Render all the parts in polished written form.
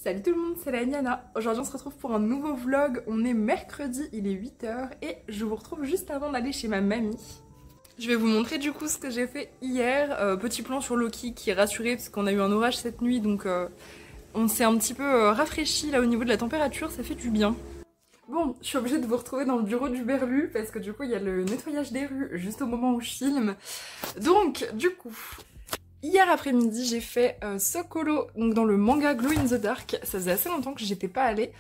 Salut tout le monde, c'est la Niana. Aujourd'hui on se retrouve pour un nouveau vlog. On est mercredi, il est 8h et je vous retrouve juste avant d'aller chez ma mamie. Je vais vous montrer du coup ce que j'ai fait hier. Petit plan sur Loki qui est rassuré parce qu'on a eu un orage cette nuit, donc on s'est un petit peu rafraîchi là au niveau de la température, ça fait du bien. Bon, je suis obligée de vous retrouver dans le bureau du Berlu parce que du coup il y a le nettoyage des rues juste au moment où je filme. Donc du coup, hier après-midi j'ai fait ce colo donc dans le manga Glow in the Dark. Ça faisait assez longtemps que j'étais pas allée.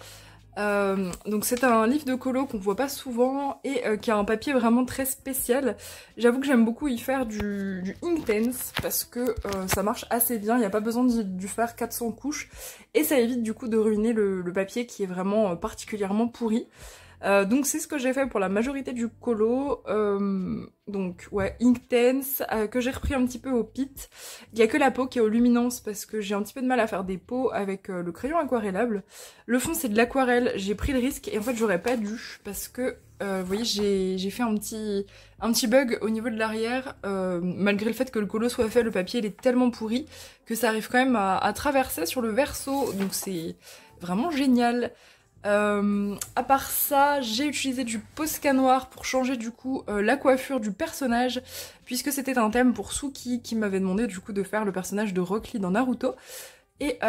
Donc c'est un livre de colo qu'on voit pas souvent et qui a un papier vraiment très spécial. J'avoue que j'aime beaucoup y faire du Inktense parce que ça marche assez bien, il n'y a pas besoin d'y faire 400 couches et ça évite du coup de ruiner le papier qui est vraiment particulièrement pourri. Donc c'est ce que j'ai fait pour la majorité du colo, donc ouais, Inktense, que j'ai repris un petit peu au pit. Il y a que la peau qui est aux luminances parce que j'ai un petit peu de mal à faire des peaux avec le crayon aquarellable. Le fond c'est de l'aquarelle, j'ai pris le risque et en fait j'aurais pas dû parce que vous voyez j'ai fait un petit bug au niveau de l'arrière, malgré le fait que le colo soit fait, le papier il est tellement pourri que ça arrive quand même à traverser sur le verso, donc c'est vraiment génial. À part ça, j'ai utilisé du Posca noir pour changer du coup la coiffure du personnage, puisque c'était un thème pour Suki qui m'avait demandé du coup de faire le personnage de Rock Lee dans Naruto. Et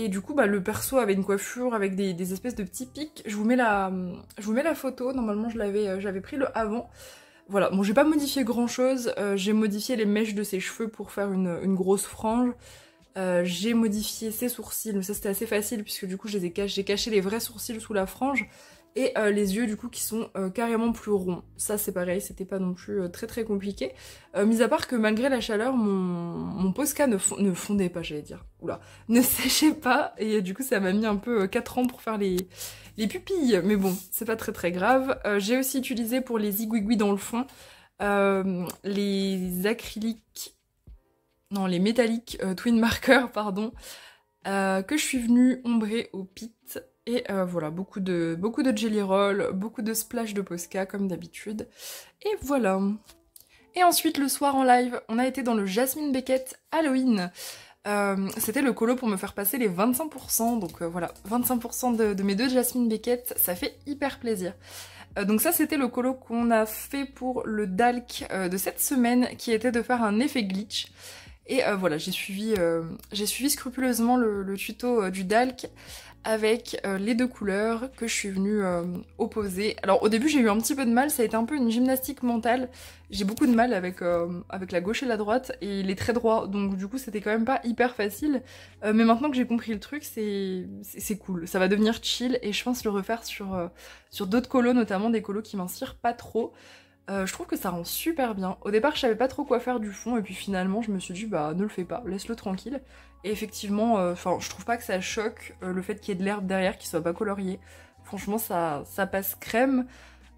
du coup le perso avait une coiffure avec des espèces de petits pics. Je vous mets la photo, normalement j'avais pris le avant. Voilà, bon j'ai pas modifié grand chose, j'ai modifié les mèches de ses cheveux pour faire une grosse frange. J'ai modifié ses sourcils, mais ça c'était assez facile puisque du coup j'ai caché les vrais sourcils sous la frange et les yeux du coup qui sont carrément plus ronds. Ça c'est pareil, c'était pas non plus très compliqué. Mis à part que malgré la chaleur, mon Posca ne fondait pas, j'allais dire. Oula, ne séchait pas et du coup ça m'a mis un peu 4 ans pour faire les pupilles. Mais bon, c'est pas très grave. J'ai aussi utilisé pour les zigouigouis dans le fond les acryliques. Non, les métalliques Twin Marker, pardon, que je suis venue ombrer au pit. Et voilà, beaucoup de jelly roll, beaucoup de splash de Posca comme d'habitude. Et voilà. Et ensuite, le soir en live, on a été dans le Jasmine Beckett Halloween. C'était le colo pour me faire passer les 25%. Donc voilà, 25% de mes deux Jasmine Beckett, ça fait hyper plaisir. Donc ça c'était le colo qu'on a fait pour le Dalk de cette semaine, qui était de faire un effet glitch. Et voilà, j'ai suivi scrupuleusement le tuto du Dalk avec les deux couleurs que je suis venue opposer. Alors au début j'ai eu un petit peu de mal, ça a été un peu une gymnastique mentale. J'ai beaucoup de mal avec la gauche et la droite et les traits droits, donc du coup c'était quand même pas hyper facile. Mais maintenant que j'ai compris le truc, c'est cool, ça va devenir chill et je pense le refaire sur d'autres colos, notamment des colos qui m'inspirent pas trop. Je trouve que ça rend super bien. Au départ, je savais pas trop quoi faire du fond, et puis finalement, je me suis dit, bah, ne le fais pas, laisse-le tranquille. Et effectivement, je trouve pas que ça choque le fait qu'il y ait de l'herbe derrière qui soit pas coloriée. Franchement, ça passe crème.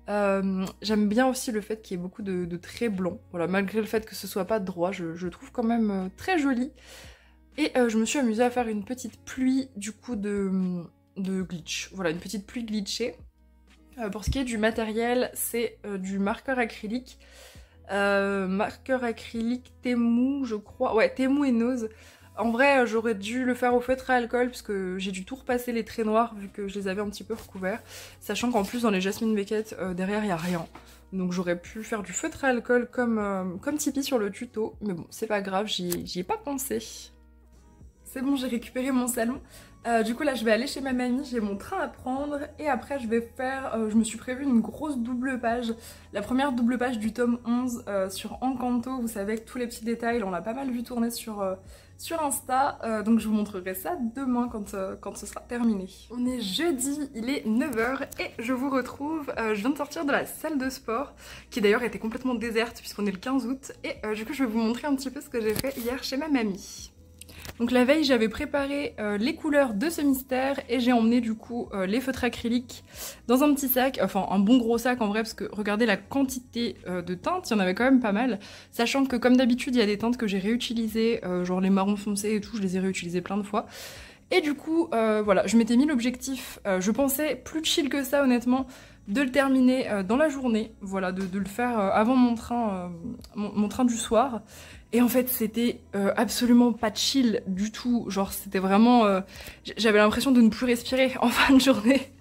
J'aime bien aussi le fait qu'il y ait beaucoup de traits blancs. Voilà, malgré le fait que ce soit pas droit, je trouve quand même très joli. Et je me suis amusée à faire une petite pluie, du coup, de glitch. Voilà, une petite pluie glitchée. Pour ce qui est du matériel, c'est du marqueur acrylique. Marqueur acrylique Temu, je crois. Ouais, Temu et Nose. En vrai, j'aurais dû le faire au feutre à alcool parce que j'ai dû tout repasser les traits noirs vu que je les avais un petit peu recouverts. Sachant qu'en plus, dans les Jasmine Beckett, derrière, il n'y a rien. Donc j'aurais pu faire du feutre à alcool comme Tipeee sur le tuto. Mais bon, c'est pas grave, j'y ai pas pensé. C'est bon, j'ai récupéré mon salon. Du coup là je vais aller chez ma mamie, j'ai mon train à prendre et après je vais faire, je me suis prévu une grosse double page, la première double page du tome 11 sur Encanto, vous savez avec tous les petits détails, on l'a pas mal vu tourner sur Insta, donc je vous montrerai ça demain quand ce sera terminé. On est jeudi, il est 9h et je vous retrouve, je viens de sortir de la salle de sport qui d'ailleurs était complètement déserte puisqu'on est le 15 août et du coup je vais vous montrer un petit peu ce que j'ai fait hier chez ma mamie. Donc la veille j'avais préparé les couleurs de ce mystère et j'ai emmené du coup les feutres acryliques dans un petit sac, enfin un bon gros sac en vrai parce que regardez la quantité de teintes, il y en avait quand même pas mal, sachant que comme d'habitude il y a des teintes que j'ai réutilisées, genre les marrons foncés et tout, je les ai réutilisées plein de fois. Et du coup, voilà, je m'étais mis l'objectif, je pensais plus chill que ça honnêtement, de le terminer dans la journée, voilà, de le faire avant mon train, mon train du soir. Et en fait, c'était absolument pas chill du tout, genre c'était vraiment... j'avais l'impression de ne plus respirer en fin de journée.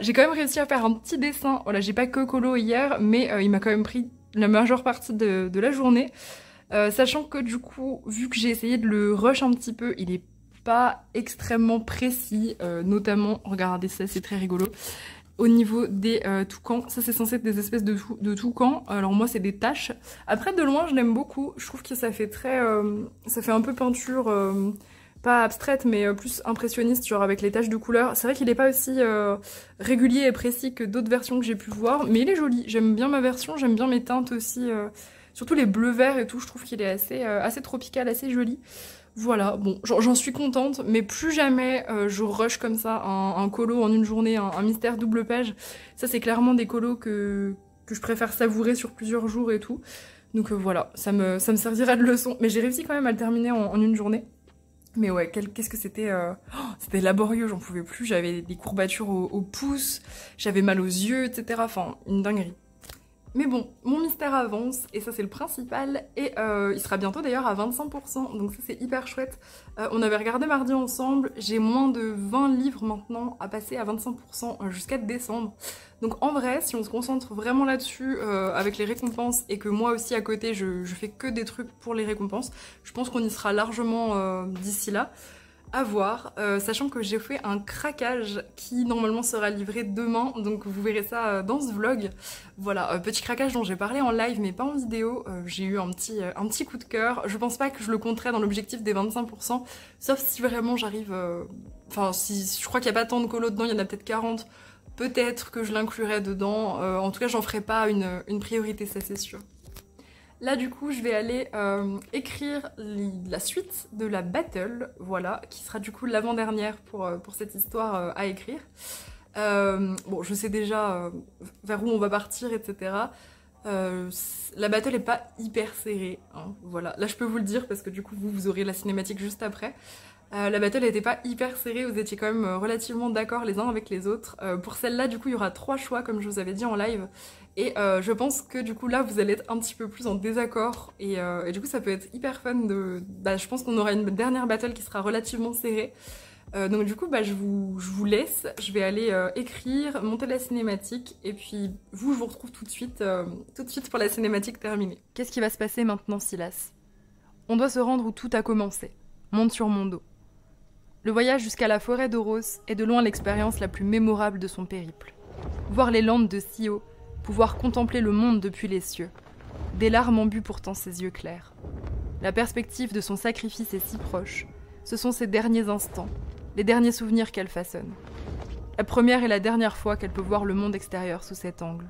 J'ai quand même réussi à faire un petit dessin, voilà, j'ai pas que colo hier, mais il m'a quand même pris la majeure partie de la journée. Sachant que du coup, vu que j'ai essayé de le rush un petit peu, il est pas extrêmement précis, notamment, regardez ça, c'est très rigolo, au niveau des toucans. Ça, c'est censé être des espèces de toucans, alors moi c'est des taches. Après, de loin, je l'aime beaucoup, je trouve que ça fait très... ça fait un peu peinture... pas abstraite, mais plus impressionniste, genre avec les taches de couleur. C'est vrai qu'il est pas aussi régulier et précis que d'autres versions que j'ai pu voir, mais il est joli. J'aime bien ma version, j'aime bien mes teintes aussi, surtout les bleus verts et tout, je trouve qu'il est assez tropical, assez joli. Voilà, bon, j'en suis contente, mais plus jamais je rush comme ça un colo en une journée, un mystère double page. Ça, c'est clairement des colos que je préfère savourer sur plusieurs jours et tout. Donc voilà, ça me servira de leçon. Mais j'ai réussi quand même à le terminer en une journée. Mais ouais, qu'est-ce que c'était c'était laborieux, j'en pouvais plus, j'avais des courbatures au pouce, j'avais mal aux yeux, etc. Enfin, une dinguerie. Mais bon, mon mystère avance, et ça c'est le principal, et il sera bientôt d'ailleurs à 25%, donc ça c'est hyper chouette. On avait regardé mardi ensemble, j'ai moins de 20 livres maintenant à passer à 25% jusqu'à décembre. Donc en vrai, si on se concentre vraiment là-dessus avec les récompenses, et que moi aussi à côté je fais que des trucs pour les récompenses, je pense qu'on y sera largement d'ici là. À voir, sachant que j'ai fait un craquage qui normalement sera livré demain, donc vous verrez ça dans ce vlog. Voilà, petit craquage dont j'ai parlé en live mais pas en vidéo, j'ai eu un petit coup de cœur. Je pense pas que je le compterai dans l'objectif des 25%, sauf si vraiment j'arrive... Enfin, si je crois qu'il n'y a pas tant de colos dedans, il y en a peut-être 40, peut-être que je l'inclurai dedans. En tout cas, j'en ferai pas une priorité, ça c'est sûr. Là du coup je vais aller écrire la suite de la battle, voilà, qui sera du coup l'avant-dernière pour cette histoire à écrire. Bon, je sais déjà vers où on va partir, etc. La battle est pas hyper serrée, hein, voilà. Là je peux vous le dire parce que du coup vous aurez la cinématique juste après. La battle n'était pas hyper serrée, vous étiez quand même relativement d'accord les uns avec les autres. Pour celle-là, du coup, il y aura 3 choix, comme je vous avais dit en live. Et je pense que du coup, là, vous allez être un petit peu plus en désaccord. Et du coup, ça peut être hyper fun de... Bah, je pense qu'on aura une dernière battle qui sera relativement serrée. Donc du coup, bah, je vous laisse. Je vais aller écrire, monter la cinématique. Et puis, je vous retrouve tout de suite pour la cinématique terminée. Qu'est-ce qui va se passer maintenant, Silas? On doit se rendre où tout a commencé. Monte sur mon dos. Le voyage jusqu'à la forêt d'Oros est de loin l'expérience la plus mémorable de son périple. Voir les landes de si haut, pouvoir contempler le monde depuis les cieux. Des larmes embuent pourtant ses yeux clairs. La perspective de son sacrifice est si proche. Ce sont ses derniers instants, les derniers souvenirs qu'elle façonne. La première et la dernière fois qu'elle peut voir le monde extérieur sous cet angle.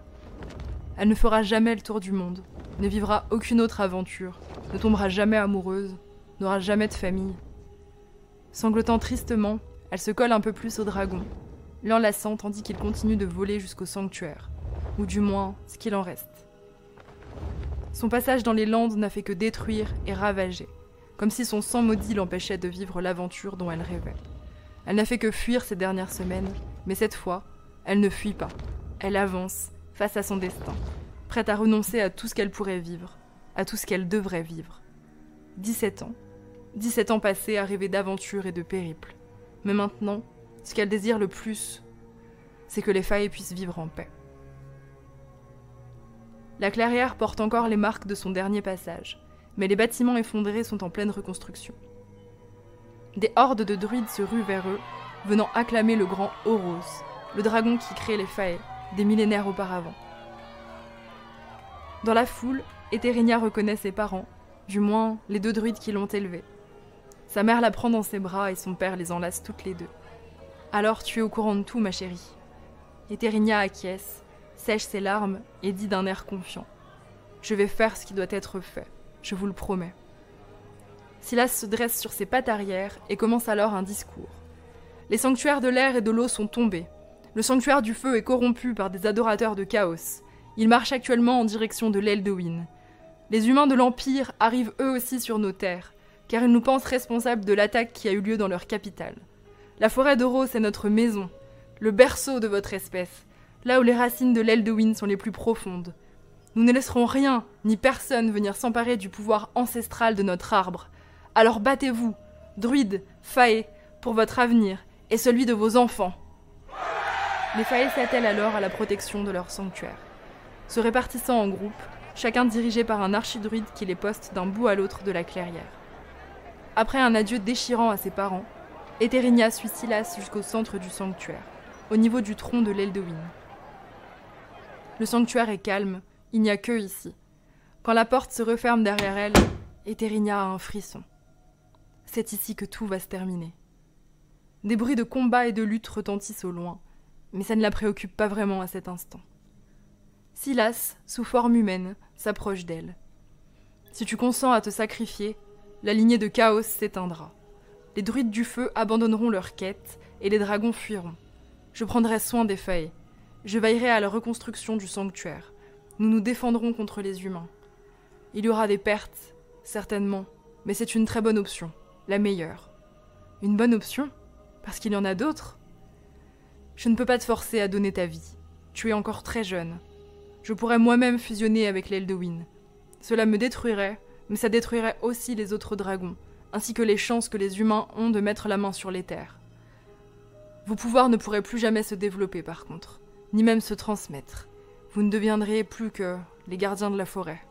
Elle ne fera jamais le tour du monde, ne vivra aucune autre aventure, ne tombera jamais amoureuse, n'aura jamais de famille. Sanglotant tristement, elle se colle un peu plus au dragon, l'enlaçant tandis qu'il continue de voler jusqu'au sanctuaire, ou du moins ce qu'il en reste. Son passage dans les landes n'a fait que détruire et ravager, comme si son sang maudit l'empêchait de vivre l'aventure dont elle rêvait. Elle n'a fait que fuir ces dernières semaines, mais cette fois, elle ne fuit pas. Elle avance face à son destin, prête à renoncer à tout ce qu'elle pourrait vivre, à tout ce qu'elle devrait vivre. 17 ans. 17 ans passés à rêver d'aventures et de périples. Mais maintenant, ce qu'elle désire le plus, c'est que les Fae puissent vivre en paix. La clairière porte encore les marques de son dernier passage, mais les bâtiments effondrés sont en pleine reconstruction. Des hordes de druides se ruent vers eux, venant acclamer le grand Oros, le dragon qui crée les Fae, des millénaires auparavant. Dans la foule, Etherynia reconnaît ses parents, du moins les 2 druides qui l'ont élevée. Sa mère la prend dans ses bras et son père les enlace toutes les 2. Alors tu es au courant de tout, ma chérie. Etherynia acquiesce, sèche ses larmes et dit d'un air confiant. Je vais faire ce qui doit être fait, je vous le promets. Silas se dresse sur ses pattes arrière et commence alors un discours. Les sanctuaires de l'air et de l'eau sont tombés. Le sanctuaire du feu est corrompu par des adorateurs de chaos. Il marche actuellement en direction de l'Elduin. Les humains de l'Empire arrivent eux aussi sur nos terres, car ils nous pensent responsables de l'attaque qui a eu lieu dans leur capitale. La forêt d'Oros est notre maison, le berceau de votre espèce, là où les racines de l'Elduin sont les plus profondes. Nous ne laisserons rien, ni personne venir s'emparer du pouvoir ancestral de notre arbre. Alors battez-vous, druides, fae, pour votre avenir et celui de vos enfants. » Les fae s'attellent alors à la protection de leur sanctuaire. Se répartissant en groupes, chacun dirigé par un archidruide qui les poste d'un bout à l'autre de la clairière. Après un adieu déchirant à ses parents, Eterinia suit Silas jusqu'au centre du sanctuaire, au niveau du tronc de l'Elduin. Le sanctuaire est calme, il n'y a qu'eux ici. Quand la porte se referme derrière elle, Eterinia a un frisson. C'est ici que tout va se terminer. Des bruits de combat et de lutte retentissent au loin, mais ça ne la préoccupe pas vraiment à cet instant. Silas, sous forme humaine, s'approche d'elle. Si tu consens à te sacrifier, la lignée de Chaos s'éteindra. Les druides du feu abandonneront leur quête et les dragons fuiront. Je prendrai soin des fae. Je veillerai à la reconstruction du sanctuaire. Nous nous défendrons contre les humains. Il y aura des pertes, certainement, mais c'est une très bonne option, la meilleure. Une bonne option? Parce qu'il y en a d'autres? Je ne peux pas te forcer à donner ta vie. Tu es encore très jeune. Je pourrais moi-même fusionner avec l'Elduin. Cela me détruirait, mais ça détruirait aussi les autres dragons, ainsi que les chances que les humains ont de mettre la main sur les terres. Vos pouvoirs ne pourraient plus jamais se développer par contre, ni même se transmettre. Vous ne deviendriez plus que les gardiens de la forêt.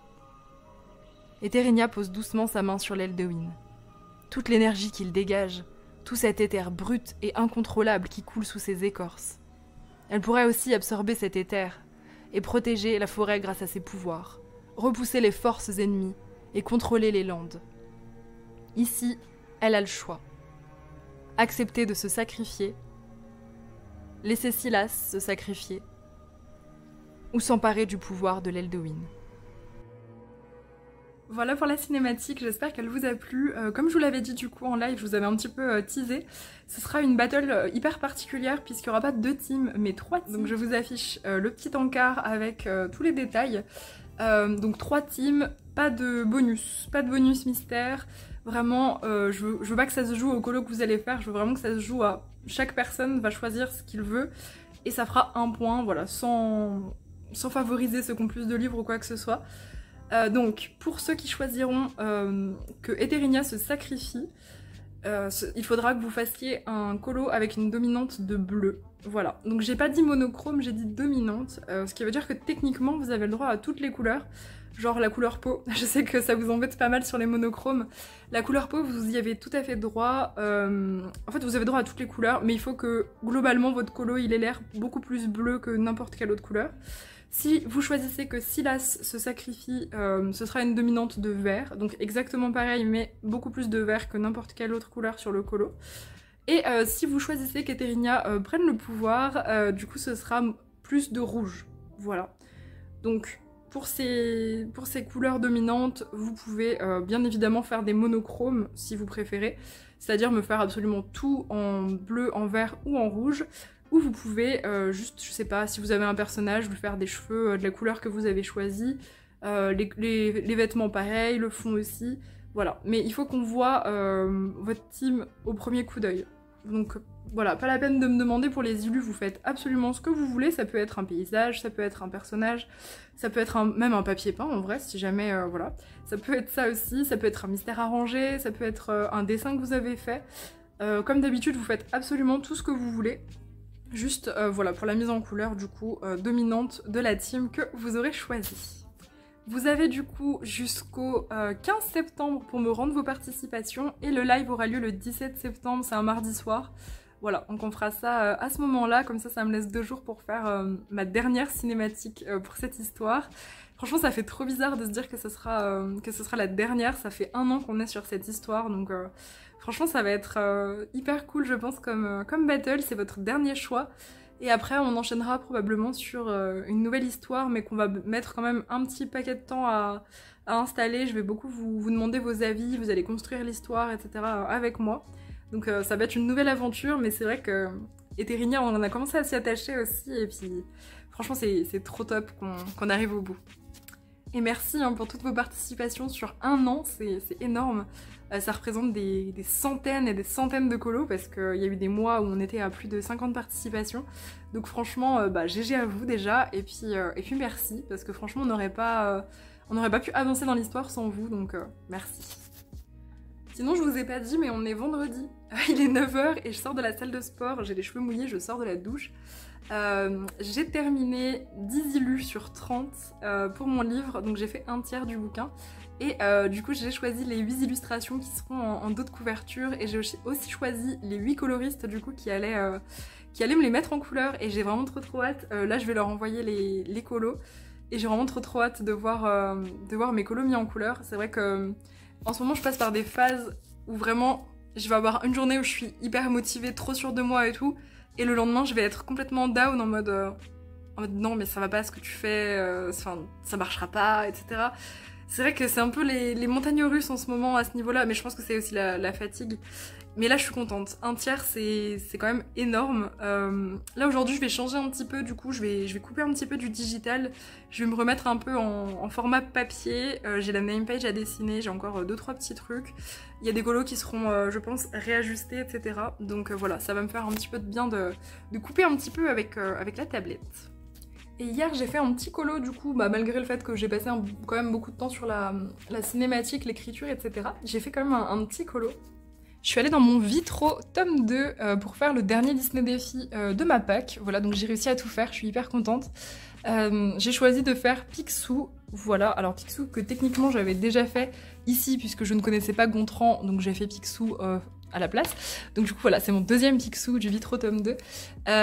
Eterinia pose doucement sa main sur l'Elduin. Toute l'énergie qu'il dégage, tout cet éther brut et incontrôlable qui coule sous ses écorces. Elle pourrait aussi absorber cet éther et protéger la forêt grâce à ses pouvoirs, repousser les forces ennemies et contrôler les landes. Ici, elle a le choix. Accepter de se sacrifier, laisser Silas se sacrifier, ou s'emparer du pouvoir de l'Elduin. Voilà pour la cinématique, j'espère qu'elle vous a plu. Comme je vous l'avais dit du coup en live, je vous avais un petit peu teasé, ce sera une battle hyper particulière puisqu'il n'y aura pas 2 teams mais 3 teams. Donc je vous affiche le petit encart avec tous les détails. Donc 3 teams, pas de bonus mystère. Vraiment, je veux pas que ça se joue au colo que vous allez faire, je veux vraiment que ça se joue à... Chaque personne va choisir ce qu'il veut et ça fera un point, voilà, sans favoriser ceux qui ont plus de livres ou quoi que ce soit. Donc, pour ceux qui choisiront que Eterinia se sacrifie, il faudra que vous fassiez un colo avec une dominante de bleu. Voilà, donc j'ai pas dit monochrome, j'ai dit dominante, ce qui veut dire que techniquement vous avez le droit à toutes les couleurs, genre la couleur peau. Je sais que ça vous embête pas mal sur les monochromes. La couleur peau, vous y avez tout à fait droit. En fait, vous avez droit à toutes les couleurs, mais il faut que globalement votre colo il ait l'air beaucoup plus bleu que n'importe quelle autre couleur. Si vous choisissez que Silas se sacrifie, ce sera une dominante de vert, donc exactement pareil, mais beaucoup plus de vert que n'importe quelle autre couleur sur le colo. Et si vous choisissez qu'Eterinia prenne le pouvoir, du coup ce sera plus de rouge. Voilà. Donc pour ces couleurs dominantes, vous pouvez bien évidemment faire des monochromes si vous préférez, c'est-à-dire me faire absolument tout en bleu, en vert ou en rouge. Ou vous pouvez juste, je sais pas, si vous avez un personnage, lui faire des cheveux de la couleur que vous avez choisie, les vêtements pareils, le fond aussi, voilà. Mais il faut qu'on voit votre team au premier coup d'œil. Donc voilà, pas la peine de me demander pour les illus, vous faites absolument ce que vous voulez, ça peut être un paysage, ça peut être un personnage, ça peut être même un papier peint en vrai, si jamais, voilà. Ça peut être ça aussi, ça peut être un mystère arrangé, ça peut être un dessin que vous avez fait. Comme d'habitude, vous faites absolument tout ce que vous voulez. Juste, voilà, pour la mise en couleur, du coup, dominante de la team que vous aurez choisie. Vous avez du coup jusqu'au 15 septembre pour me rendre vos participations, et le live aura lieu le 17 septembre, c'est un mardi soir. Voilà, donc on fera ça à ce moment-là, comme ça me laisse 2 jours pour faire ma dernière cinématique pour cette histoire. Franchement, ça fait trop bizarre de se dire que ce sera la dernière, ça fait 1 an qu'on est sur cette histoire, donc... Franchement, ça va être hyper cool, je pense, comme battle, c'est votre dernier choix. Et après, on enchaînera probablement sur une nouvelle histoire, mais qu'on va mettre quand même un petit paquet de temps à installer. Je vais beaucoup vous demander vos avis, vous allez construire l'histoire, etc. avec moi. Donc ça va être une nouvelle aventure, mais c'est vrai que Eterinia, on en a commencé à s'y attacher aussi, et puis franchement, c'est trop top qu'on arrive au bout. Et merci hein, pour toutes vos participations sur un an, c'est énorme. Ça représente des centaines et des centaines de colos parce qu'il y a eu des mois où on était à plus de 50 participations. Donc franchement, GG à vous déjà. Et puis merci parce que franchement, on n'aurait pas pu avancer dans l'histoire sans vous, donc merci. Sinon, je vous ai pas dit, mais on est vendredi. Il est 9h et je sors de la salle de sport. J'ai les cheveux mouillés, je sors de la douche. J'ai terminé 10 illus sur 30 pour mon livre, donc j'ai fait un tiers du bouquin. Et du coup, j'ai choisi les 8 illustrations qui seront en dos de couverture. Et j'ai aussi choisi les 8 coloristes du coup qui allaient me les mettre en couleur. Et j'ai vraiment trop hâte. Là, je vais leur envoyer les colos. Et j'ai vraiment trop hâte de voir mes colos mis en couleur. C'est vrai que en ce moment, je passe par des phases où vraiment, je vais avoir une journée où je suis hyper motivée, trop sûre de moi et tout. Et le lendemain, je vais être complètement down en mode non, mais ça va pas ce que tu fais, ça marchera pas, etc. C'est vrai que c'est un peu les montagnes russes en ce moment à ce niveau-là, mais je pense que c'est aussi la fatigue. Mais là, je suis contente. Un tiers, c'est quand même énorme. Là, aujourd'hui, je vais changer un petit peu. Du coup, je vais couper un petit peu du digital. Je vais me remettre un peu en format papier. J'ai la name page à dessiner. J'ai encore 2-3 petits trucs. Il y a des colos qui seront, je pense, réajustés, etc. Donc voilà, ça va me faire un petit peu de bien de couper un petit peu avec la tablette. Et hier, j'ai fait un petit colo, du coup, malgré le fait que j'ai passé quand même beaucoup de temps sur la cinématique, l'écriture, etc. J'ai fait quand même un petit colo. Je suis allée dans mon Vitro tome 2 pour faire le dernier Disney Défi de ma pack. Voilà, donc j'ai réussi à tout faire, je suis hyper contente. J'ai choisi de faire Picsou. Voilà, alors Picsou que techniquement j'avais déjà fait ici puisque je ne connaissais pas Gontran, donc j'ai fait Picsou à la place. Donc du coup voilà, c'est mon deuxième Picsou du Vitro tome 2.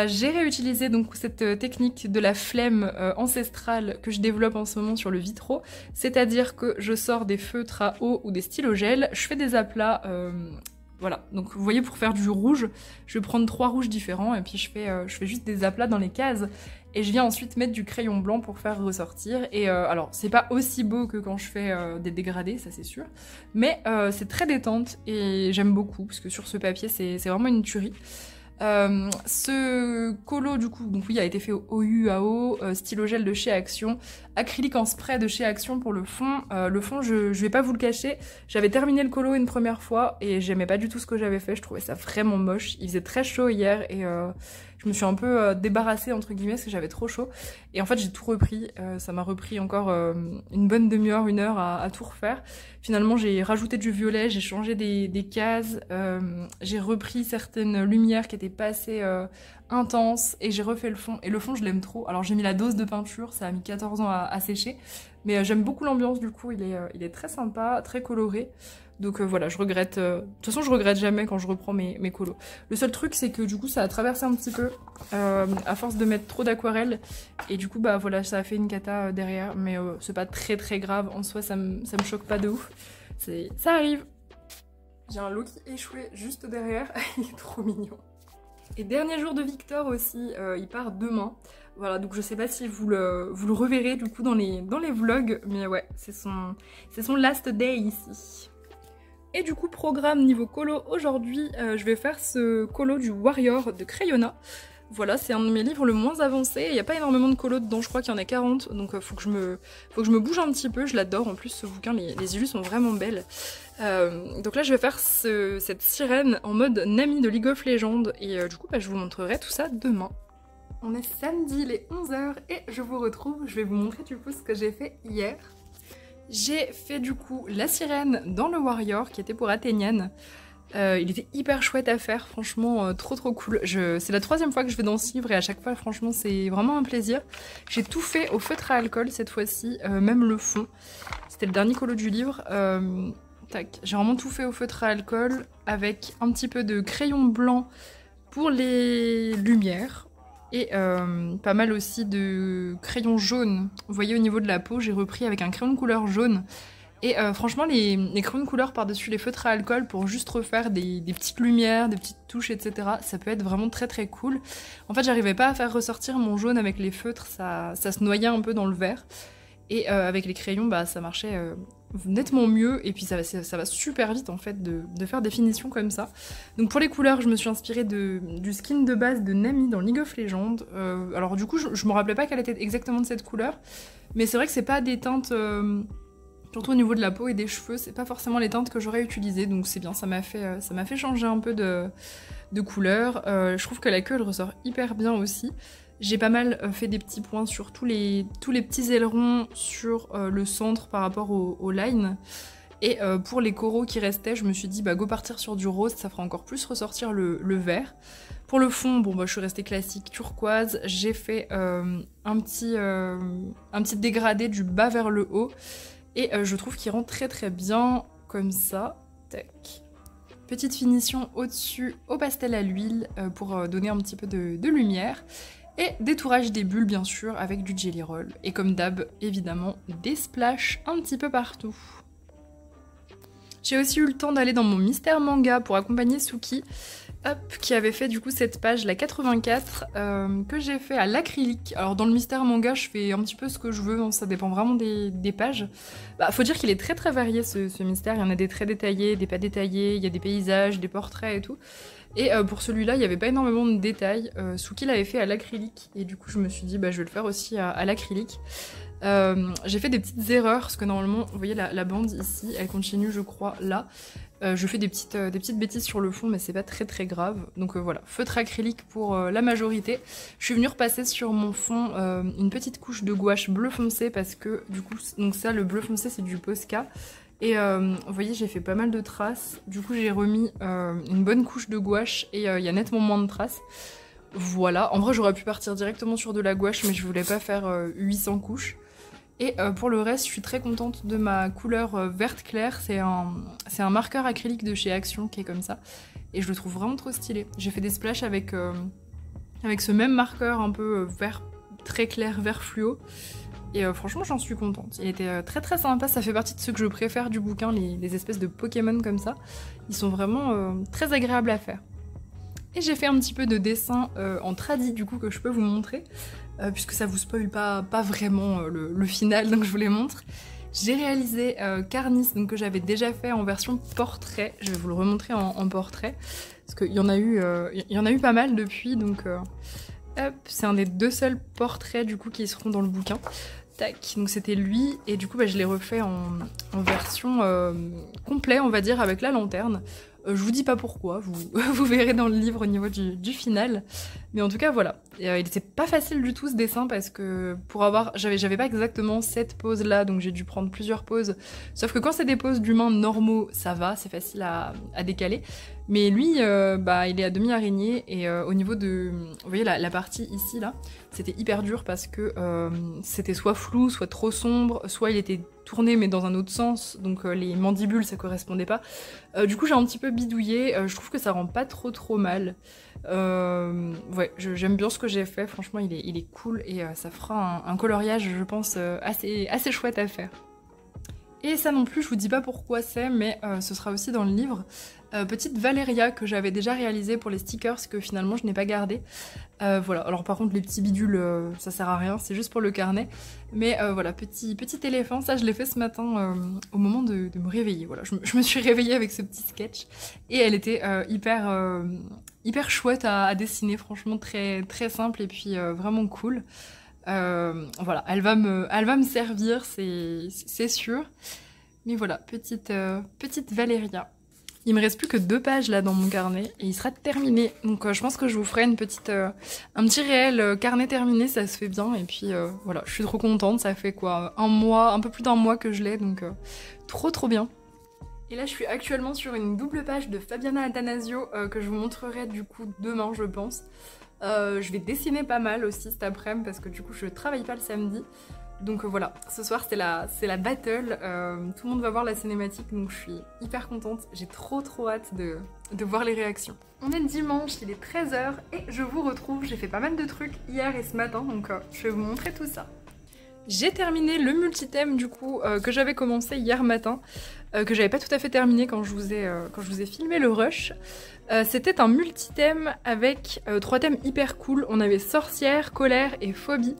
J'ai réutilisé donc cette technique de la flemme ancestrale que je développe en ce moment sur le Vitro. C'est-à-dire que je sors des feutres à eau ou des stylos gel, je fais des aplats... Voilà, donc vous voyez, pour faire du rouge, je vais prendre 3 rouges différents et puis je fais juste des aplats dans les cases et je viens ensuite mettre du crayon blanc pour faire ressortir. Et alors, c'est pas aussi beau que quand je fais des dégradés, ça c'est sûr, mais c'est très détente et j'aime beaucoup parce que sur ce papier, c'est vraiment une tuerie. Ce colo du coup, donc oui, a été fait au UAO, stylo gel de chez Action, acrylique en spray de chez Action pour le fond. Le fond, je vais pas vous le cacher, j'avais terminé le colo une première fois et j'aimais pas du tout ce que j'avais fait, je trouvais ça vraiment moche. Il faisait très chaud hier et je me suis un peu débarrassée entre guillemets parce que j'avais trop chaud. Et en fait j'ai tout repris, ça m'a repris encore une bonne demi-heure, 1 heure à tout refaire. Finalement j'ai rajouté du violet, j'ai changé des cases, j'ai repris certaines lumières qui étaient pas assez intenses et j'ai refait le fond. Et le fond je l'aime trop, alors j'ai mis la dose de peinture, ça a mis 14 ans à sécher. Mais j'aime beaucoup l'ambiance du coup, il est très sympa, très coloré. Donc voilà, je regrette... de toute façon, je regrette jamais quand je reprends mes colos. Le seul truc, c'est que du coup, ça a traversé un petit peu à force de mettre trop d'aquarelle. Et du coup, bah voilà, ça a fait une cata derrière. Mais c'est pas très grave. En soi, ça me choque pas de ouf. Ça arrive. J'ai un Loki échoué juste derrière. Il est trop mignon. Et dernier jour de Victor aussi, il part demain. Voilà, donc je sais pas si vous le reverrez du coup dans les vlogs. Mais ouais, c'est son last day ici. Et du coup, programme niveau colo, aujourd'hui, je vais faire ce colo du Warrior de Crayonna. Voilà, c'est un de mes livres le moins avancé, il n'y a pas énormément de colos dedans, je crois qu'il y en a 40, donc faut que je me bouge un petit peu, je l'adore, en plus ce bouquin, les illus sont vraiment belles. Donc là, je vais faire cette sirène en mode Nami de League of Legends, et du coup, je vous montrerai tout ça demain. On est samedi, il est 11h, et je vous retrouve, je vais vous montrer du coup ce que j'ai fait hier. J'ai fait du coup la sirène dans le Warrior qui était pour Athéniane. Il était hyper chouette à faire, franchement trop cool. C'est la 3e fois que je vais dans ce livre et à chaque fois franchement c'est vraiment un plaisir. J'ai tout fait au feutre à alcool cette fois-ci, même le fond. C'était le dernier colo du livre. J'ai vraiment tout fait au feutre à alcool avec un petit peu de crayon blanc pour les lumières. Et pas mal aussi de crayons jaunes. Vous voyez au niveau de la peau, j'ai repris avec un crayon de couleur jaune. Et franchement, les crayons de couleur par-dessus les feutres à alcool pour juste refaire des petites lumières, des petites touches, etc. Ça peut être vraiment très cool. En fait, j'arrivais pas à faire ressortir mon jaune avec les feutres, ça se noyait un peu dans le vert. Et avec les crayons, ça marchait nettement mieux, et puis ça va super vite en fait de faire des finitions comme ça. Donc pour les couleurs, je me suis inspirée du skin de base de Nami dans League of Legends. Alors du coup, je me rappelais pas qu'elle était exactement de cette couleur, mais c'est vrai que c'est pas des teintes... surtout au niveau de la peau et des cheveux, c'est pas forcément les teintes que j'aurais utilisées, donc c'est bien, ça m'a fait changer un peu de couleur. Je trouve que la queue elle ressort hyper bien aussi. J'ai pas mal fait des petits points sur tous les petits ailerons sur le centre par rapport au line. Et pour les coraux qui restaient, je me suis dit bah go partir sur du rose, ça fera encore plus ressortir le vert. Pour le fond, bon bah je suis restée classique turquoise, j'ai fait un petit dégradé du bas vers le haut. Et je trouve qu'il rend très très bien comme ça. Tac. Petite finition au-dessus au pastel à l'huile pour donner un petit peu de lumière. Et détourage des bulles bien sûr avec du Jelly Roll. Et comme d'hab, évidemment, des splashes un petit peu partout. J'ai aussi eu le temps d'aller dans mon Mystère Manga pour accompagner Suki. Hop, qui avait fait du coup cette page, la 84, que j'ai fait à l'acrylique. Alors dans le Mystère Manga, je fais un petit peu ce que je veux, hein, ça dépend vraiment des pages. Bah, faut dire qu'il est très très varié ce mystère, il y en a des très détaillés, des pas détaillés, il y a des paysages, des portraits et tout. Et pour celui-là, il n'y avait pas énormément de détails. Suki l'avait fait à l'acrylique, et du coup je me suis dit bah je vais le faire aussi à l'acrylique. J'ai fait des petites erreurs, parce que normalement, vous voyez la bande ici, elle continue je crois là. Je fais des petites bêtises sur le fond, mais c'est pas très très grave. Donc voilà, feutre acrylique pour la majorité. Je suis venue repasser sur mon fond une petite couche de gouache bleu foncé, parce que du coup, donc ça, le bleu foncé, c'est du Posca. Et vous voyez, j'ai fait pas mal de traces. Du coup, j'ai remis une bonne couche de gouache, et il y a nettement moins de traces. Voilà, en vrai, j'aurais pu partir directement sur de la gouache, mais je voulais pas faire 800 couches. Et pour le reste, je suis très contente de ma couleur verte claire. C'est un marqueur acrylique de chez Action qui est comme ça. Et je le trouve vraiment trop stylé. J'ai fait des splashes avec ce même marqueur un peu vert très clair, vert fluo. Et franchement, j'en suis contente. Il était très très sympa. Ça fait partie de ceux que je préfère du bouquin, les espèces de Pokémon comme ça. Ils sont vraiment très agréables à faire. Et j'ai fait un petit peu de dessin en tradi du coup que je peux vous montrer. Puisque ça vous spoil pas vraiment le final, donc je vous les montre. J'ai réalisé Carnis, donc que j'avais déjà fait en version portrait. Je vais vous le remontrer en portrait, parce qu'il y en a eu pas mal depuis, donc hop, c'est un des 2 seuls portraits du coup qui seront dans le bouquin. Tac, donc c'était lui, et du coup bah, je l'ai refait en version complet, on va dire, avec la lanterne. Je vous dis pas pourquoi, vous verrez dans le livre au niveau du final. Mais en tout cas, voilà. Et, il était pas facile du tout ce dessin, parce que pour avoir... J'avais pas exactement cette pose-là, donc j'ai dû prendre plusieurs poses. Sauf que quand c'est des poses d'humains normaux, ça va, c'est facile à décaler. Mais lui, bah, il est à demi-araignée, et au niveau de... Vous voyez la partie ici, là, c'était hyper dur parce que c'était soit flou, soit trop sombre, soit il était tourné mais dans un autre sens, donc les mandibules ça correspondait pas. Du coup j'ai un petit peu bidouillé, je trouve que ça rend pas trop mal. Ouais, j'aime bien ce que j'ai fait, franchement il est cool, et ça fera un coloriage je pense assez chouette à faire. Et ça non plus, je vous dis pas pourquoi c'est, mais ce sera aussi dans le livre. Petite Valéria que j'avais déjà réalisée pour les stickers, que finalement je n'ai pas gardé. Voilà, alors par contre les petits bidules, ça sert à rien, c'est juste pour le carnet. Mais voilà, petit éléphant, ça je l'ai fait ce matin au moment de me réveiller. Voilà, je me suis réveillée avec ce petit sketch. Et elle était hyper chouette à dessiner, franchement très simple et puis vraiment cool. Voilà, elle va me servir, c'est sûr. Mais voilà, petite Valéria. Il me reste plus que 2 pages là dans mon carnet et il sera terminé. Donc je pense que je vous ferai un petit réel carnet terminé, ça se fait bien. Et puis voilà, je suis trop contente, ça fait quoi, un peu plus d'1 mois que je l'ai, donc trop bien. Et là je suis actuellement sur une double page de Fabiana Attanasio que je vous montrerai du coup demain je pense. Je vais dessiner pas mal aussi cet après-midi parce que du coup je travaille pas le samedi. Donc voilà, ce soir c'est la battle, tout le monde va voir la cinématique donc je suis hyper contente, j'ai trop hâte de voir les réactions. On est dimanche, il est 13h et je vous retrouve, j'ai fait pas mal de trucs hier et ce matin donc je vais vous montrer tout ça. J'ai terminé le multithème du coup que j'avais commencé hier matin, que j'avais pas tout à fait terminé quand je vous ai filmé le rush. C'était un multithème avec 3 thèmes hyper cool, on avait sorcière, colère et phobie.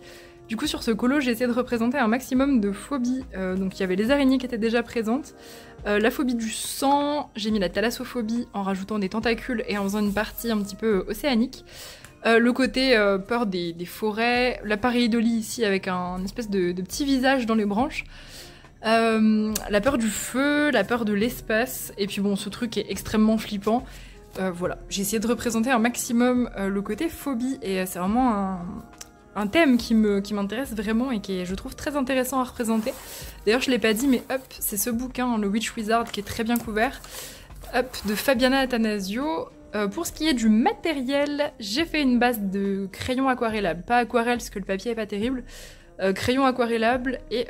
Du coup sur ce colo j'ai essayé de représenter un maximum de phobies, donc il y avait les araignées qui étaient déjà présentes, la phobie du sang, j'ai mis la thalassophobie en rajoutant des tentacules et en faisant une partie un petit peu océanique, le côté peur des forêts, la pareidolie ici avec un espèce de petit visage dans les branches, la peur du feu, la peur de l'espace, et puis bon ce truc est extrêmement flippant. Voilà, j'ai essayé de représenter un maximum le côté phobie, et c'est vraiment un thème qui m'intéresse vraiment et qui est, je trouve, très intéressant à représenter. D'ailleurs, je l'ai pas dit, mais hop, c'est ce bouquin, le Witch Wizard, qui est très bien couvert, hop, de Fabiana Attanasio. Pour ce qui est du matériel, j'ai fait une base de crayon aquarellable, pas aquarelle parce que le papier est pas terrible, crayon aquarellable et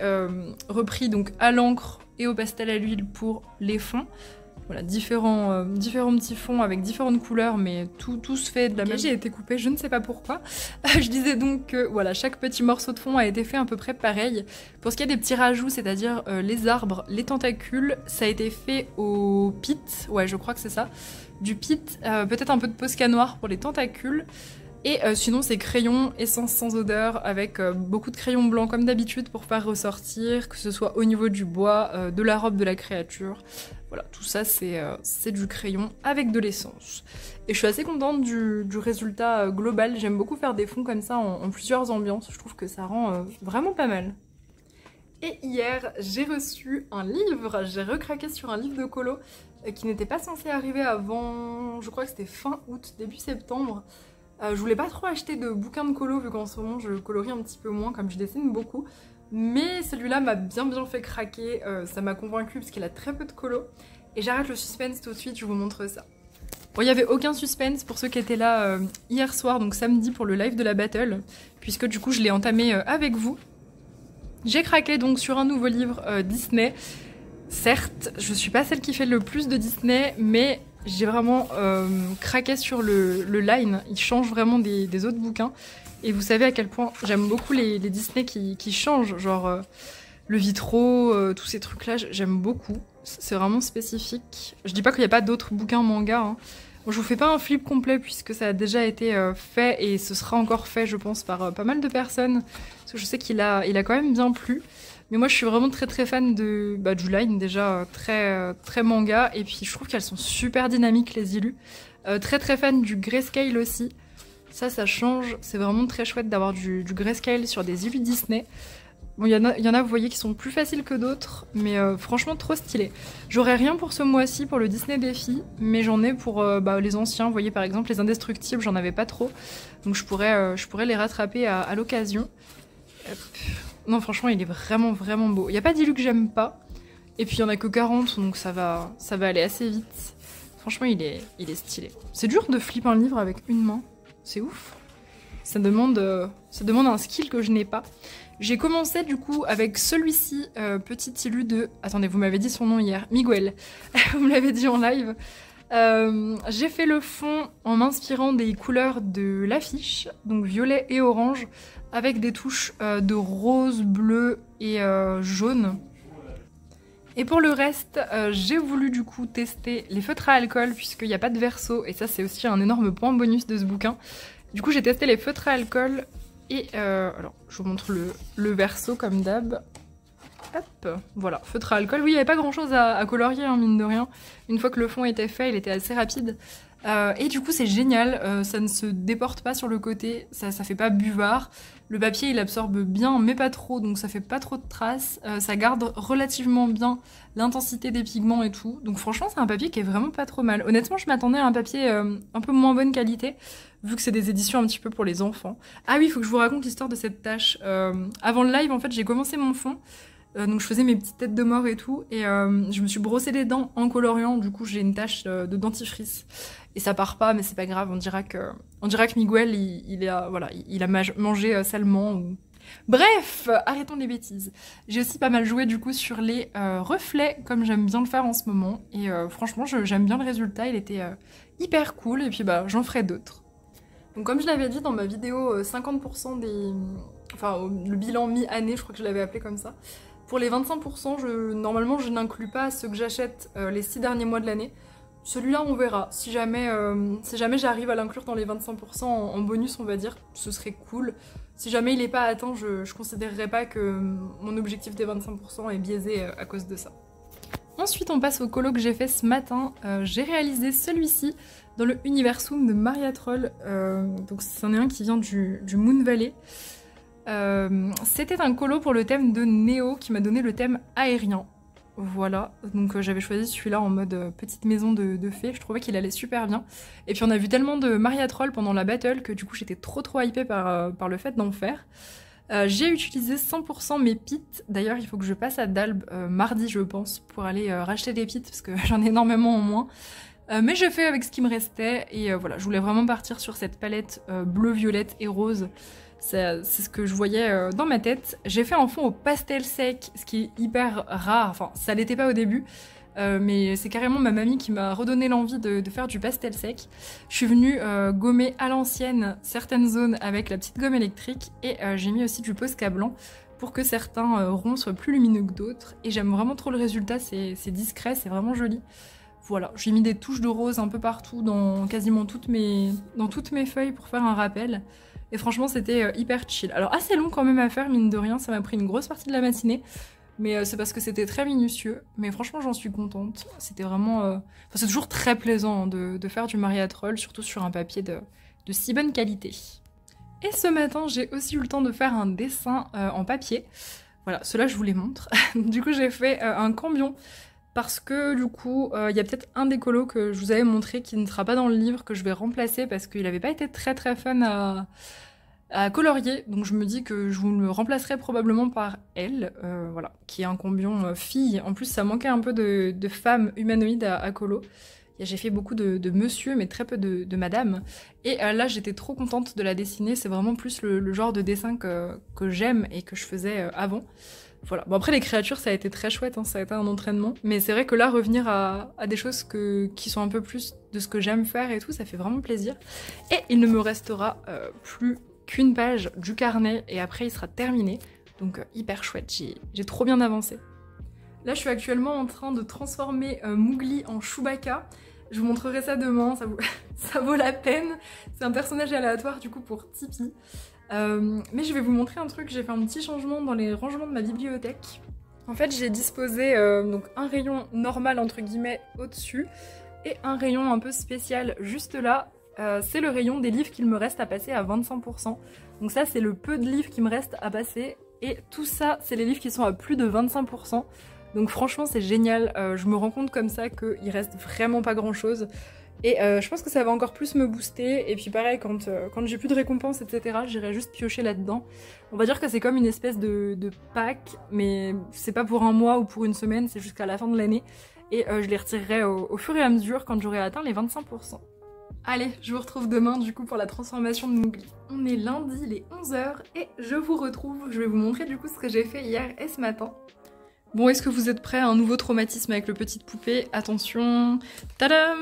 repris donc à l'encre et au pastel à l'huile pour les fonds. Voilà, différents petits fonds avec différentes couleurs, mais tout se fait de la même. J'ai été coupée, je ne sais pas pourquoi. Je disais donc que voilà, chaque petit morceau de fond a été fait à peu près pareil. Pour ce qui est des petits rajouts, c'est-à-dire les arbres, les tentacules, ça a été fait au pit, ouais je crois que c'est ça, du pit, peut-être un peu de Posca noir pour les tentacules. Et sinon c'est crayon, essence sans odeur, avec beaucoup de crayons blancs comme d'habitude pour faire ressortir, que ce soit au niveau du bois, de la robe de la créature. Voilà, tout ça c'est du crayon avec de l'essence. Et je suis assez contente du résultat global, j'aime beaucoup faire des fonds comme ça en plusieurs ambiances, je trouve que ça rend vraiment pas mal. Et hier, j'ai reçu un livre, j'ai recraqué sur un livre de colo qui n'était pas censé arriver avant, je crois que c'était fin août, début septembre. Je voulais pas trop acheter de bouquins de colo vu qu'en ce moment je colorie un petit peu moins comme je dessine beaucoup. Mais celui-là m'a bien fait craquer, ça m'a convaincue parce qu'il a très peu de colo. Et j'arrête le suspense tout de suite, je vous montre ça. Bon, il n'y avait aucun suspense pour ceux qui étaient là hier soir, donc samedi pour le live de la battle, puisque du coup je l'ai entamé avec vous. J'ai craqué donc sur un nouveau livre Disney. Certes, je suis pas celle qui fait le plus de Disney, mais j'ai vraiment craqué sur le line, il change vraiment des autres bouquins. Et vous savez à quel point j'aime beaucoup les Disney qui changent, genre le vitro, tous ces trucs-là, j'aime beaucoup. C'est vraiment spécifique. Je dis pas qu'il n'y a pas d'autres bouquins manga, hein. Bon, je vous fais pas un flip complet puisque ça a déjà été fait et ce sera encore fait, je pense, par pas mal de personnes. Parce que je sais qu'il a quand même bien plu. Mais moi je suis vraiment très fan du line déjà, très manga, et puis je trouve qu'elles sont super dynamiques les illus. Très fan du grayscale aussi, ça change, c'est vraiment très chouette d'avoir du grayscale sur des illus Disney. Bon il y en a vous voyez qui sont plus faciles que d'autres, mais franchement trop stylé. J'aurais rien pour ce mois-ci pour le Disney défi, mais j'en ai pour les anciens, vous voyez par exemple les indestructibles, j'en avais pas trop, donc je pourrais les rattraper à l'occasion. Non franchement il est vraiment beau. Il n'y a pas d'illu que j'aime pas. Et puis il y en a que 40 donc ça va aller assez vite. Franchement il est stylé. C'est dur de flipper un livre avec une main. C'est ouf. Ça demande un skill que je n'ai pas. J'ai commencé du coup avec celui-ci, petit illu de... Attendez, vous m'avez dit son nom hier. Miguel. Vous me l'avez dit en live. J'ai fait le fond en m'inspirant des couleurs de l'affiche, donc violet et orange, avec des touches de rose, bleu et jaune. Et pour le reste, j'ai voulu du coup tester les feutres à alcool puisqu'il n'y a pas de verso, et ça c'est aussi un énorme point bonus de ce bouquin. Du coup j'ai testé les feutres à alcool et alors je vous montre le verso comme d'hab. Hop, voilà, feutre à alcool. Oui, il n'y avait pas grand chose à colorier, hein, mine de rien. Une fois que le fond était fait, il était assez rapide. Et du coup, c'est génial, ça ne se déporte pas sur le côté, ça fait pas buvard. Le papier, il absorbe bien, mais pas trop, donc ça fait pas trop de traces. Ça garde relativement bien l'intensité des pigments et tout. Donc franchement, c'est un papier qui est vraiment pas trop mal. Honnêtement, je m'attendais à un papier un peu moins bonne qualité, vu que c'est des éditions un petit peu pour les enfants. Ah oui, il faut que je vous raconte l'histoire de cette tâche. Avant le live, en fait, j'ai commencé mon fond. Donc je faisais mes petites têtes de mort et tout, et je me suis brossé les dents en coloriant, du coup j'ai une tache de dentifrice. Et ça part pas, mais c'est pas grave, on dira que Miguel, il a mangé salement. Ou... Bref, arrêtons les bêtises. J'ai aussi pas mal joué du coup sur les reflets, comme j'aime bien le faire en ce moment, et franchement j'aime bien le résultat, il était hyper cool, et puis j'en ferai d'autres. Donc comme je l'avais dit dans ma vidéo 50% des... Enfin le bilan mi-année, je crois que je l'avais appelé comme ça. Pour les 25%, normalement je n'inclus pas ceux que j'achète les 6 derniers mois de l'année. Celui-là, on verra. Si jamais j'arrive à l'inclure dans les 25% en bonus, on va dire, ce serait cool. Si jamais il n'est pas atteint, je considérerais pas que mon objectif des 25% est biaisé à cause de ça. Ensuite, on passe au colo que j'ai fait ce matin. J'ai réalisé celui-ci dans le Universum de Maria Troll. Donc c'en est un qui vient du Moon Valley. C'était un colo pour le thème de Néo qui m'a donné le thème aérien. Voilà, donc j'avais choisi celui-là en mode petite maison de fées, je trouvais qu'il allait super bien. Et puis on a vu tellement de Maria Troll pendant la battle que du coup j'étais trop hypée par le fait d'en faire. J'ai utilisé 100% mes pits, d'ailleurs il faut que je passe à Dalb mardi je pense pour aller racheter des pits parce que j'en ai énormément en moins. Mais je fais avec ce qui me restait et voilà, je voulais vraiment partir sur cette palette bleu, violette et rose. C'est ce que je voyais dans ma tête. J'ai fait en fond au pastel sec, ce qui est hyper rare, enfin ça l'était pas au début, mais c'est carrément ma mamie qui m'a redonné l'envie de faire du pastel sec. Je suis venue gommer à l'ancienne certaines zones avec la petite gomme électrique et j'ai mis aussi du Posca blanc pour que certains ronds soient plus lumineux que d'autres. Et j'aime vraiment trop le résultat, c'est discret, c'est vraiment joli. Voilà, j'ai mis des touches de rose un peu partout dans quasiment toutes mes feuilles pour faire un rappel. Et franchement, c'était hyper chill. Alors assez long quand même à faire, mine de rien, ça m'a pris une grosse partie de la matinée. Mais c'est parce que c'était très minutieux. Mais franchement, j'en suis contente. C'était vraiment... Enfin, c'est toujours très plaisant de faire du Maria Troll, surtout sur un papier de si bonne qualité. Et ce matin, j'ai aussi eu le temps de faire un dessin en papier. Voilà, ceux-là, je vous les montre. Du coup, j'ai fait un cambion. Parce que du coup, il y a peut-être un des colos que je vous avais montré qui ne sera pas dans le livre, que je vais remplacer parce qu'il n'avait pas été très fun à colorier. Donc je me dis que je vous le remplacerai probablement par elle, voilà, qui est un cambion fille. En plus, ça manquait un peu de femmes humanoïdes à colo. J'ai fait beaucoup de monsieur, mais très peu de madame. Et là, j'étais trop contente de la dessiner. C'est vraiment plus le genre de dessin que j'aime et que je faisais avant. Voilà. Bon, après les créatures ça a été très chouette, hein, ça a été un entraînement, mais c'est vrai que là revenir à des choses qui sont un peu plus de ce que j'aime faire et tout, ça fait vraiment plaisir. Et il ne me restera plus qu'une page du carnet et après il sera terminé, donc hyper chouette, j'ai trop bien avancé. Là je suis actuellement en train de transformer Mowgli en Chewbacca. Je vous montrerai ça demain, ça vaut la peine. C'est un personnage aléatoire du coup pour Tipeee. Mais je vais vous montrer un truc, j'ai fait un petit changement dans les rangements de ma bibliothèque. En fait j'ai disposé donc un rayon normal entre guillemets au-dessus et un rayon un peu spécial juste là. C'est le rayon des livres qu'il me reste à passer à 25%. Donc ça c'est le peu de livres qui me reste à passer et tout ça c'est les livres qui sont à plus de 25%. Donc franchement c'est génial, je me rends compte comme ça qu'il reste vraiment pas grand chose. Et je pense que ça va encore plus me booster. Et puis pareil, quand j'ai plus de récompenses, etc., j'irai juste piocher là-dedans. On va dire que c'est comme une espèce de pack, mais c'est pas pour un mois ou pour une semaine, c'est jusqu'à la fin de l'année. Et je les retirerai au fur et à mesure quand j'aurai atteint les 25%. Allez, je vous retrouve demain du coup pour la transformation de Mowgli. On est lundi, il est 11 h et je vous retrouve. Je vais vous montrer du coup ce que j'ai fait hier et ce matin. Bon, est-ce que vous êtes prêts à un nouveau traumatisme avec le petite poupée? Attention, tadam.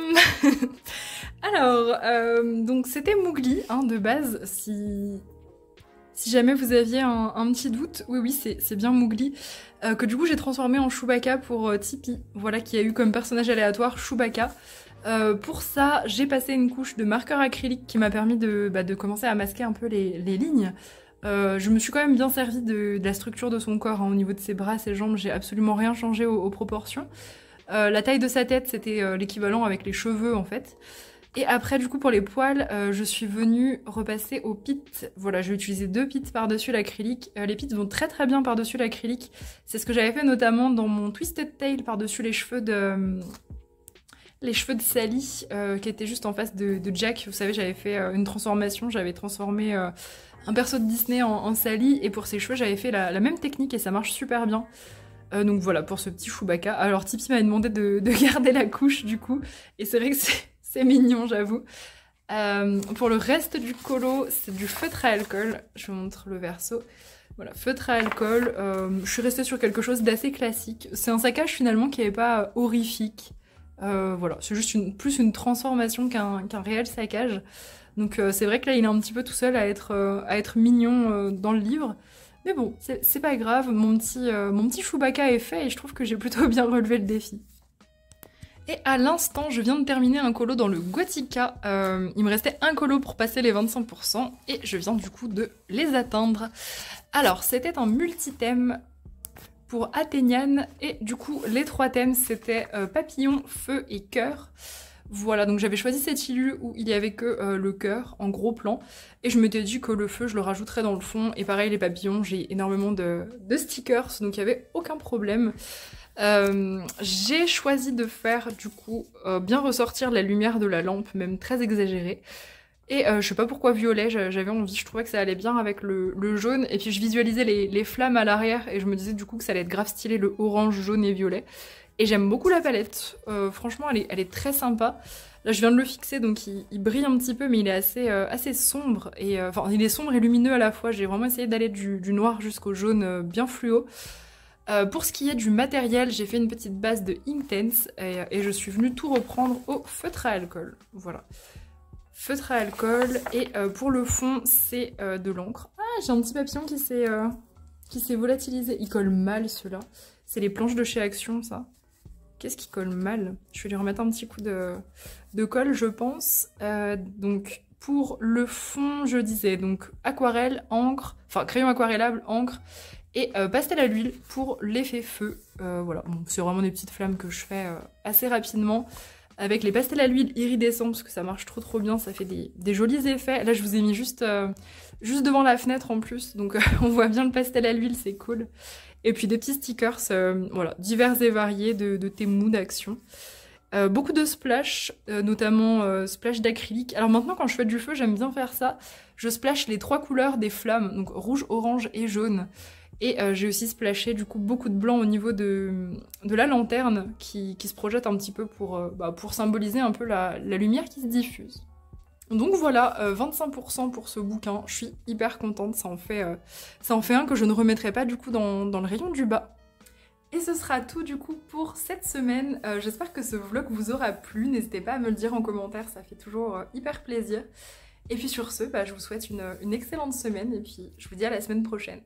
Alors, donc c'était Mowgli, hein, de base, si jamais vous aviez un petit doute, oui, c'est bien Mowgli, que du coup j'ai transformé en Chewbacca pour Tipeee, voilà, qui a eu comme personnage aléatoire Chewbacca. Pour ça, j'ai passé une couche de marqueur acrylique qui m'a permis de commencer à masquer un peu les lignes. Je me suis quand même bien servie de la structure de son corps, hein, au niveau de ses bras, ses jambes, j'ai absolument rien changé aux proportions. La taille de sa tête, c'était l'équivalent avec les cheveux en fait. Et après du coup pour les poils, je suis venue repasser au pit. Voilà, j'ai utilisé 2 pits par-dessus l'acrylique. Les pits vont très bien par-dessus l'acrylique. C'est ce que j'avais fait notamment dans mon Twisted Tail par-dessus les cheveux de Sally, qui était juste en face de Jack. Vous savez, j'avais fait une transformation, j'avais transformé un perso de Disney en Sally, et pour ses cheveux j'avais fait la même technique et ça marche super bien. Donc voilà pour ce petit Chewbacca. Alors Tipeee m'avait demandé de garder la couche du coup, et c'est vrai que c'est mignon, j'avoue. Pour le reste du colo, c'est du feutre à alcool. Je vous montre le verso. Voilà, feutre à alcool. Je suis restée sur quelque chose d'assez classique. C'est un saccage finalement qui n'est pas horrifique. Voilà, c'est juste plus une transformation qu'un réel saccage. Donc c'est vrai que là il est un petit peu tout seul à être mignon dans le livre. Mais bon, c'est pas grave, mon petit Chewbacca est fait et je trouve que j'ai plutôt bien relevé le défi. Et à l'instant, je viens de terminer un colo dans le Gothica. Il me restait un colo pour passer les 25% et je viens du coup de les atteindre. Alors, c'était un multi-thème pour Athéniane et du coup, les 3 thèmes, c'était papillon, feu et cœur. Voilà, donc j'avais choisi cette illu où il y avait que le cœur en gros plan et je m'étais dit que le feu, je le rajouterais dans le fond et pareil, les papillons, j'ai énormément de stickers, donc il n'y avait aucun problème. J'ai choisi de faire du coup bien ressortir la lumière de la lampe, même très exagérée. Et je sais pas pourquoi violet, j'avais envie, je trouvais que ça allait bien avec le jaune. Et puis je visualisais les flammes à l'arrière et je me disais du coup que ça allait être grave stylé le orange, jaune et violet. Et j'aime beaucoup la palette, franchement elle est très sympa. Là je viens de le fixer donc il brille un petit peu mais il est assez sombre. Et enfin il est sombre et lumineux à la fois, j'ai vraiment essayé d'aller du noir jusqu'au jaune bien fluo. Pour ce qui est du matériel, j'ai fait une petite base de Inktense et je suis venue tout reprendre au feutre à alcool. Voilà. Feutre à alcool et pour le fond, c'est de l'encre. Ah, j'ai un petit papillon qui s'est volatilisé. Il colle mal ceux-là. C'est les planches de chez Action, ça. Qu'est-ce qui colle mal? Je vais lui remettre un petit coup de colle, je pense. Donc, pour le fond, je disais donc aquarelle, encre, enfin crayon aquarellable, encre et pastel à l'huile pour l'effet feu. Voilà, bon, c'est vraiment des petites flammes que je fais assez rapidement. Avec les pastels à l'huile iridescents, parce que ça marche trop bien, ça fait des jolis effets. Là, je vous ai mis juste devant la fenêtre en plus, donc on voit bien le pastel à l'huile, c'est cool. Et puis des petits stickers, voilà, divers et variés de Temu d'Action. Beaucoup de splash, notamment splash d'acrylique. Alors maintenant, quand je fais du feu, j'aime bien faire ça. Je splash les 3 couleurs des flammes, donc rouge, orange et jaune. Et j'ai aussi splashé du coup beaucoup de blanc au niveau de la lanterne qui se projette un petit peu pour symboliser un peu la lumière qui se diffuse. Donc voilà, 25% pour ce bouquin, je suis hyper contente, ça en fait un que je ne remettrai pas du coup dans le rayon du bas. Et ce sera tout du coup pour cette semaine. J'espère que ce vlog vous aura plu, n'hésitez pas à me le dire en commentaire, ça fait toujours hyper plaisir. Et puis sur ce, je vous souhaite une excellente semaine et puis je vous dis à la semaine prochaine.